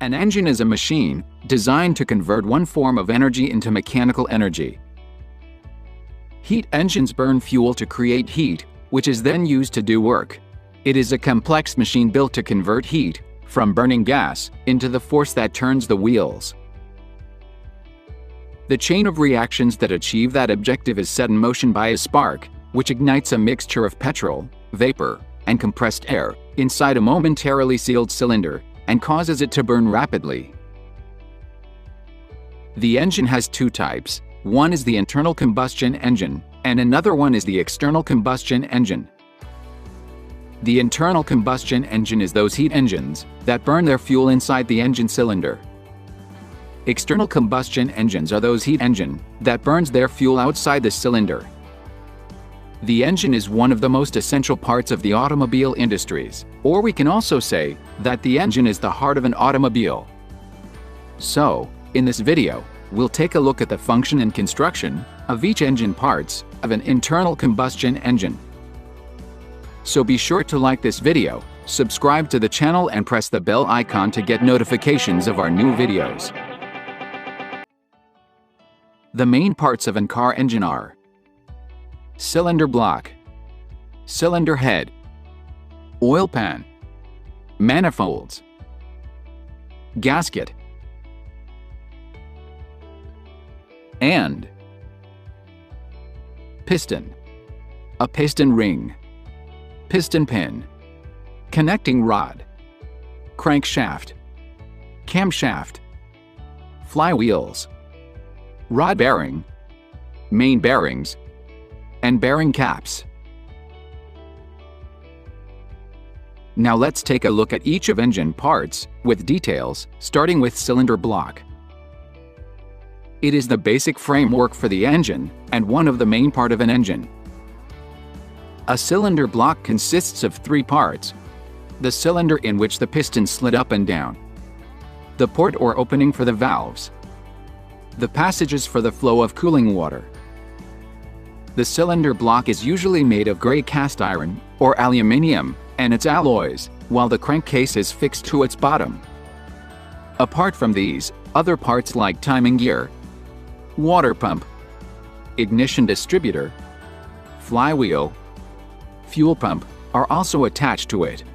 An engine is a machine designed to convert one form of energy into mechanical energy. Heat engines burn fuel to create heat, which is then used to do work. It is a complex machine built to convert heat from burning gas into the force that turns the wheels. The chain of reactions that achieve that objective is set in motion by a spark, which ignites a mixture of petrol, vapor, and compressed air inside a momentarily sealed cylinder and causes it to burn rapidly. The engine has two types. One is the internal combustion engine, and another one is the external combustion engine. The internal combustion engine is those heat engines that burn their fuel inside the engine cylinder. External combustion engines are those heat engines that burns their fuel outside the cylinder. The engine is one of the most essential parts of the automobile industries, or we can also say that the engine is the heart of an automobile. So, in this video, we'll take a look at the function and construction of each engine parts of an internal combustion engine. So be sure to like this video, subscribe to the channel and press the bell icon to get notifications of our new videos. The main parts of a car engine are cylinder block, cylinder head, oil pan, manifolds, gasket, and piston. A piston ring, piston pin, connecting rod, crankshaft, camshaft, flywheels, rod bearing, main bearings, and bearing caps. Now let's take a look at each of engine parts with details, starting with cylinder block. It is the basic framework for the engine and one of the main part of an engine. A cylinder block consists of three parts: the cylinder in which the piston slid up and down, the port or opening for the valves, the passages for the flow of cooling water. The cylinder block is usually made of gray cast iron or aluminium and its alloys, while the crankcase is fixed to its bottom. Apart from these, other parts like timing gear, water pump, ignition distributor, flywheel, fuel pump are also attached to it.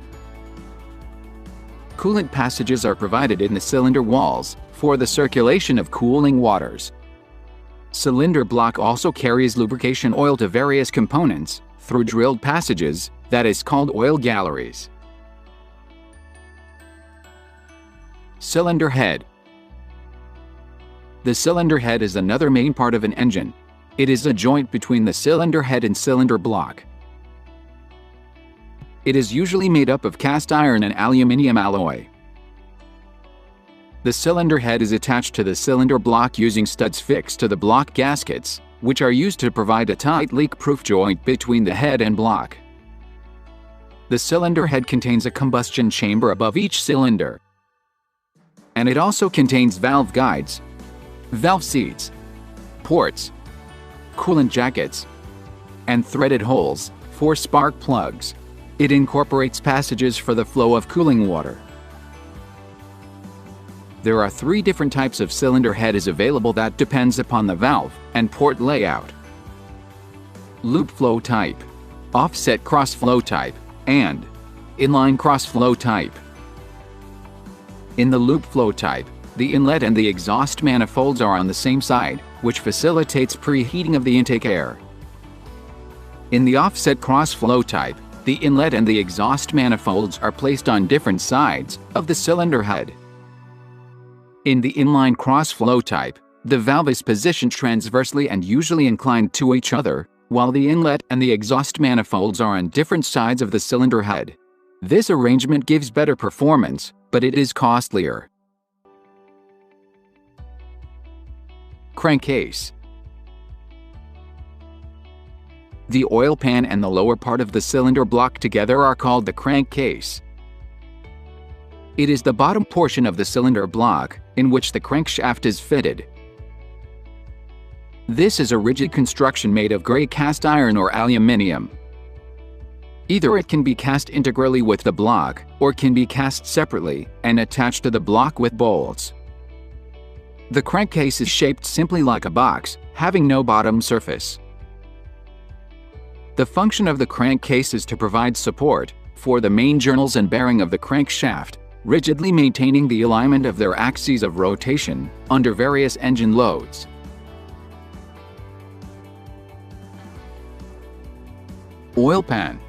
Coolant passages are provided in the cylinder walls for the circulation of cooling waters. Cylinder block also carries lubrication oil to various components through drilled passages, that is called oil galleries. Cylinder head. The cylinder head is another main part of an engine. It is a joint between the cylinder head and cylinder block. It is usually made up of cast iron and aluminium alloy. The cylinder head is attached to the cylinder block using studs fixed to the block gaskets, which are used to provide a tight leak-proof joint between the head and block. The cylinder head contains a combustion chamber above each cylinder, and it also contains valve guides, valve seats, ports, coolant jackets, and threaded holes for spark plugs. It incorporates passages for the flow of cooling water. There are three different types of cylinder head is available that depends upon the valve and port layout: loop flow type, offset cross flow type, and inline cross flow type. In the loop flow type, the inlet and the exhaust manifolds are on the same side, which facilitates preheating of the intake air. In the offset cross flow type, the inlet and the exhaust manifolds are placed on different sides of the cylinder head. In the inline cross flow type, the valve is positioned transversely and usually inclined to each other, while the inlet and the exhaust manifolds are on different sides of the cylinder head. This arrangement gives better performance, but it is costlier. Crankcase. The oil pan and the lower part of the cylinder block together are called the crankcase. It is the bottom portion of the cylinder block in which the crankshaft is fitted. This is a rigid construction made of gray cast iron or aluminium. Either it can be cast integrally with the block, or can be cast separately and attached to the block with bolts. The crankcase is shaped simply like a box, having no bottom surface. The function of the crankcase is to provide support for the main journals and bearing of the crankshaft, rigidly maintaining the alignment of their axes of rotation under various engine loads. Oil pan.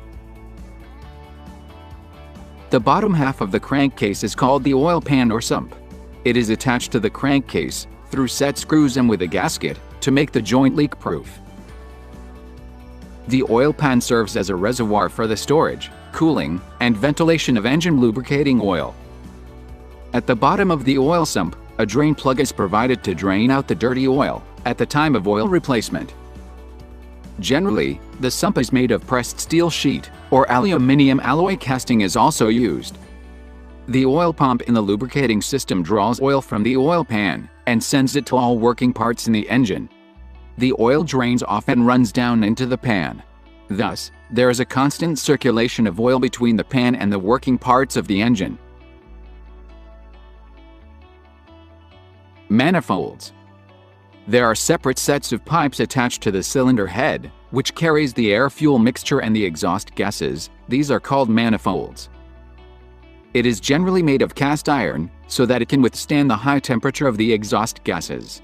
The bottom half of the crankcase is called the oil pan or sump. It is attached to the crankcase through set screws and with a gasket to make the joint leak-proof. The oil pan serves as a reservoir for the storage, cooling, and ventilation of engine lubricating oil. At the bottom of the oil sump, a drain plug is provided to drain out the dirty oil at the time of oil replacement. Generally, the sump is made of pressed steel sheet, or aluminum alloy casting is also used. The oil pump in the lubricating system draws oil from the oil pan and sends it to all working parts in the engine. The oil drains off and runs down into the pan. Thus, there is a constant circulation of oil between the pan and the working parts of the engine. Manifolds. There are separate sets of pipes attached to the cylinder head, which carries the air-fuel mixture and the exhaust gases. These are called manifolds. It is generally made of cast iron, so that it can withstand the high temperature of the exhaust gases.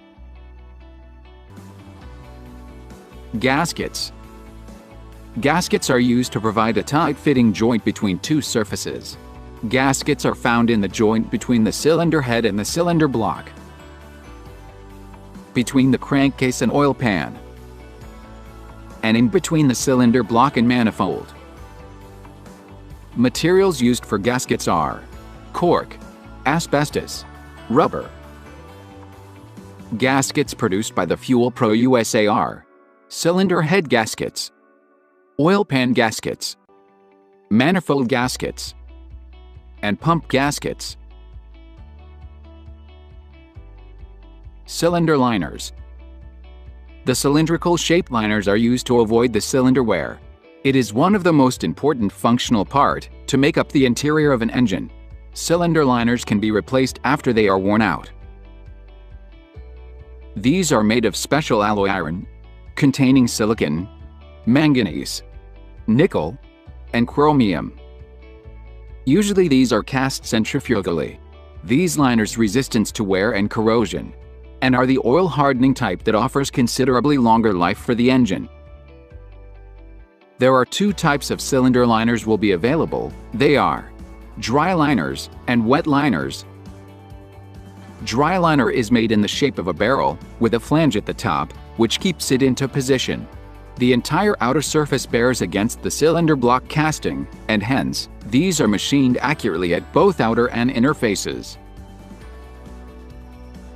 Gaskets. Gaskets are used to provide a tight-fitting joint between two surfaces. Gaskets are found in the joint between the cylinder head and the cylinder block, between the crankcase and oil pan, and in between the cylinder block and manifold. Materials used for gaskets are cork, asbestos, rubber. Gaskets produced by the Fuel Pro USA are cylinder head gaskets, oil pan gaskets, manifold gaskets, and pump gaskets. Cylinder liners. The cylindrical shaped liners are used to avoid the cylinder wear. It is one of the most important functional part to make up the interior of an engine. Cylinder liners can be replaced after they are worn out. These are made of special alloy iron, containing silicon, manganese, nickel, and chromium. Usually these are cast centrifugally. These liners resistance to wear and corrosion, and are the oil hardening type that offers considerably longer life for the engine. There are two types of cylinder liners will be available. They are dry liners and wet liners. Dry liner is made in the shape of a barrel with a flange at the top, which keeps it into position. The entire outer surface bears against the cylinder block casting, and hence, these are machined accurately at both outer and inner faces.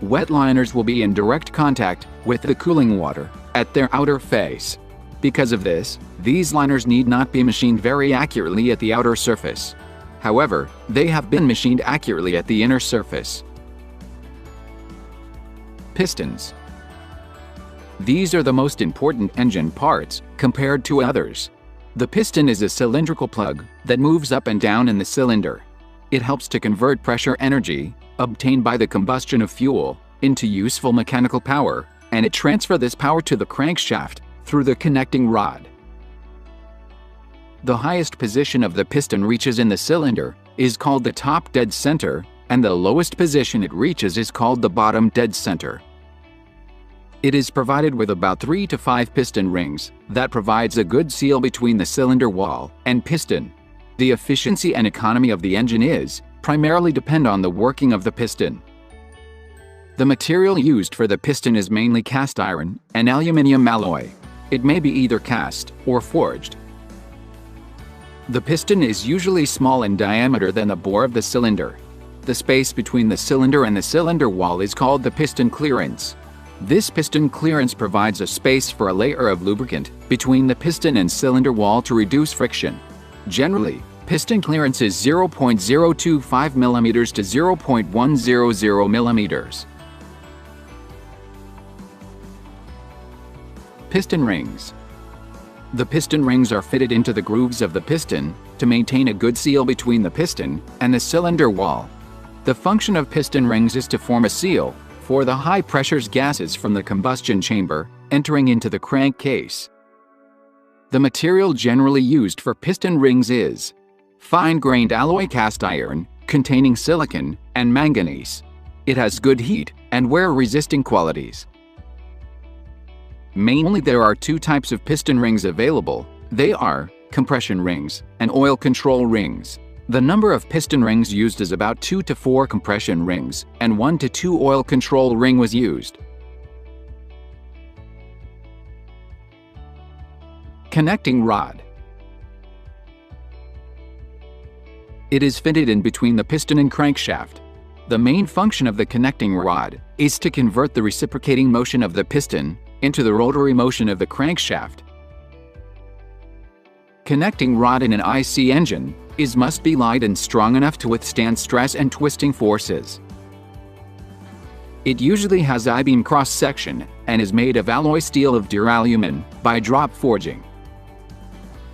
Wet liners will be in direct contact with the cooling water at their outer face. Because of this, these liners need not be machined very accurately at the outer surface. However, they have been machined accurately at the inner surface. Pistons. These are the most important engine parts compared to others. The piston is a cylindrical plug that moves up and down in the cylinder. It helps to convert pressure energy, obtained by the combustion of fuel, into useful mechanical power, and it transfers this power to the crankshaft through the connecting rod. The highest position of the piston reaches in the cylinder is called the top dead center, and the lowest position it reaches is called the bottom dead center. It is provided with about 3 to 5 piston rings that provides a good seal between the cylinder wall and piston. The efficiency and economy of the engine primarily depend on the working of the piston. The material used for the piston is mainly cast iron and aluminum alloy. It may be either cast or forged. The piston is usually small in diameter than the bore of the cylinder. The space between the cylinder and the cylinder wall is called the piston clearance. This piston clearance provides a space for a layer of lubricant between the piston and cylinder wall to reduce friction. Generally, piston clearance is 0.025 mm to 0.100 mm. Piston rings. The piston rings are fitted into the grooves of the piston to maintain a good seal between the piston and the cylinder wall. The function of piston rings is to form a seal for the high pressure gases from the combustion chamber entering into the crankcase. The material generally used for piston rings is fine-grained alloy cast iron containing silicon and manganese. It has good heat and wear-resisting qualities. Mainly there are two types of piston rings available. They are compression rings and oil control rings. The number of piston rings used is about 2 to 4 compression rings and 1 to 2 oil control ring was used. Connecting rod. It is fitted in between the piston and crankshaft. The main function of the connecting rod is to convert the reciprocating motion of the piston into the rotary motion of the crankshaft. Connecting rod in an IC engine must be light and strong enough to withstand stress and twisting forces. It usually has I-beam cross-section and is made of alloy steel of duralumin by drop forging.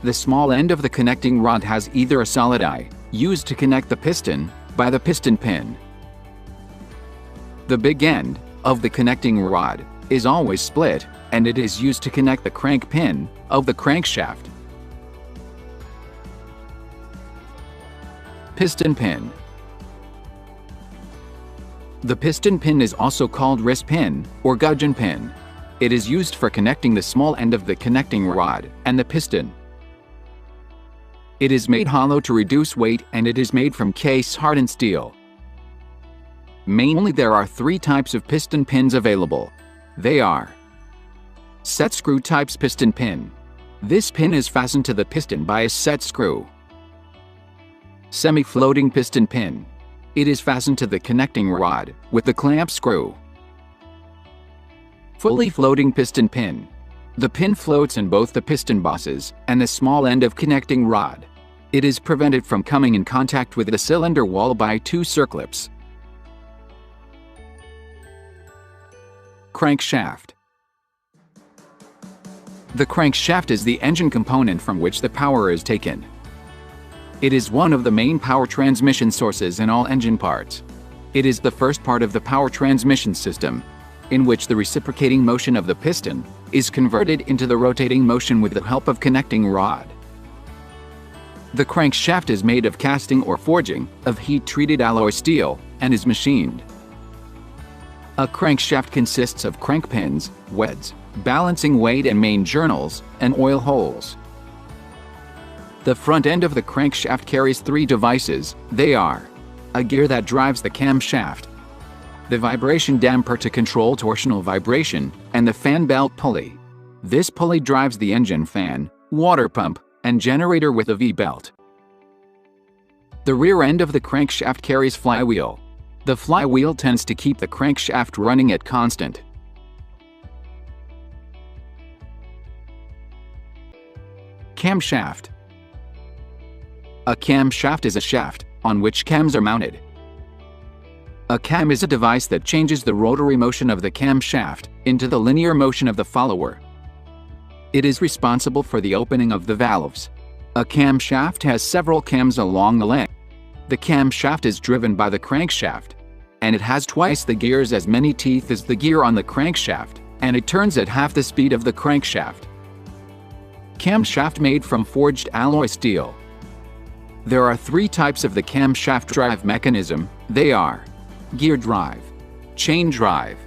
The small end of the connecting rod has either a solid eye, used to connect the piston, by the piston pin. The big end of the connecting rod is always split, and it is used to connect the crank pin of the crankshaft. Piston pin. The piston pin is also called wrist pin or gudgeon pin. It is used for connecting the small end of the connecting rod and the piston. It is made hollow to reduce weight and it is made from case-hardened steel. Mainly there are 3 types of piston pins available. They are set screw types piston pin. This pin is fastened to the piston by a set screw. Semi-floating piston pin. It is fastened to the connecting rod with the clamp screw. Fully floating piston pin. The pin floats in both the piston bosses and the small end of connecting rod. It is prevented from coming in contact with the cylinder wall by 2 circlips. Crankshaft. The crankshaft is the engine component from which the power is taken. It is one of the main power transmission sources in all engine parts. It is the first part of the power transmission system, in which the reciprocating motion of the piston is converted into the rotating motion with the help of connecting rod. The crankshaft is made of casting or forging of heat-treated alloy steel and is machined. A crankshaft consists of crank pins, weds, balancing weight and main journals, and oil holes. The front end of the crankshaft carries 3 devices. They are a gear that drives the camshaft, the vibration damper to control torsional vibration, and the fan belt pulley. This pulley drives the engine fan, water pump, and generator with a V-belt. The rear end of the crankshaft carries flywheel. The flywheel tends to keep the crankshaft running at constant. Camshaft. A camshaft is a shaft on which cams are mounted. A cam is a device that changes the rotary motion of the camshaft into the linear motion of the follower. It is responsible for the opening of the valves. A camshaft has several cams along the length. The camshaft is driven by the crankshaft, and it has twice the gears as many teeth as the gear on the crankshaft, and it turns at half the speed of the crankshaft. Camshaft made from forged alloy steel. There are 3 types of the camshaft drive mechanism. They are gear drive, chain drive,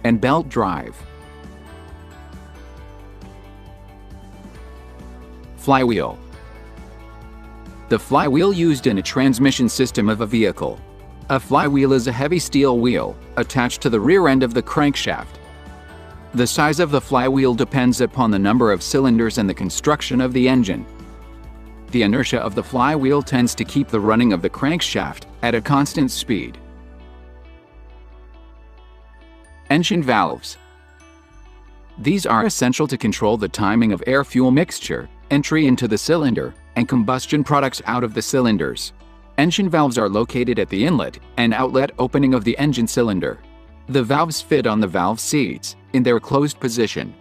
and belt drive. Flywheel. The flywheel used in a transmission system of a vehicle. A flywheel is a heavy steel wheel attached to the rear end of the crankshaft. The size of the flywheel depends upon the number of cylinders and the construction of the engine. The inertia of the flywheel tends to keep the running of the crankshaft at a constant speed. Engine valves. These are essential to control the timing of air-fuel mixture, entry into the cylinder, and combustion products out of the cylinders. Engine valves are located at the inlet and outlet opening of the engine cylinder. The valves fit on the valve seats in their closed position.